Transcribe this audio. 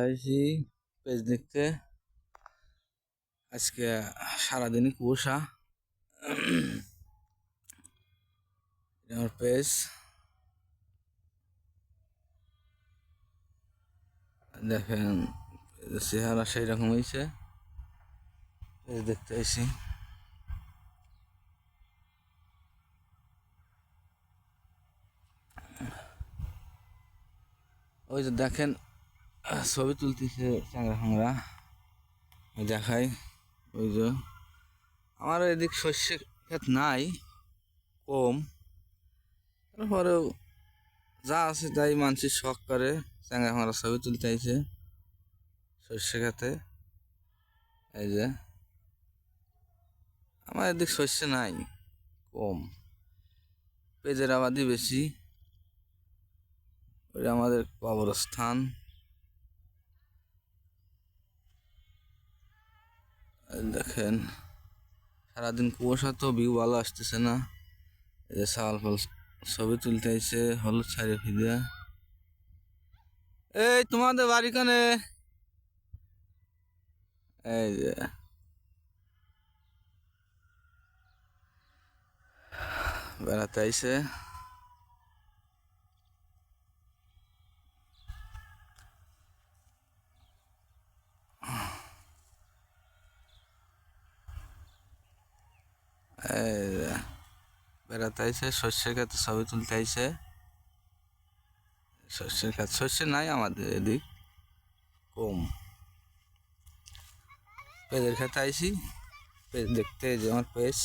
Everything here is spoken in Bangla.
আইছি পেজ দেখতে। আজকে সারাদিনই কুয়াশা। আমার পেজ দেখেন, চেহারা সেই রকম হয়েছে। পেজ দেখতে আইছি। ওই যে দেখেন, ছবি তুলতেছে চাংরা ফাংরা, দেখাই। ওই যে আমার এদিক শস্য ক্ষেত নাই, কম। তারপরেও যা আছে তাই মানুষের শখ করে চাংরা ফাংরা ছবি তুলতে আইছে শস্য ক্ষেতে। এই যে আমার এদিক শস্য নাই, কম। পেঁয়াজের আবাদি বেশি। ওইটা আমাদের কবরস্থান। দেখেন সারাদিন কুয়াশা, তো ভিউ ভালো আসতেছে না। এই যে সাল ফল ছবি তুলতে আইছে হলুদ শাড়ি ফিরে। এই তোমাদের বাড়ি কানে? এই যে বেড়াতে আইছে। এই যে বেড়াতে আইছে, শস্যের ক্ষেত্রে ছবি তুলতে আইছে। শস্যের ক্ষেত, শস্য নাই আমাদের এদিক, কম। পেঁয়াজের ক্ষেতে আইছি, পেঁয়াজ দেখতে। যে আমার পেঁয়াজ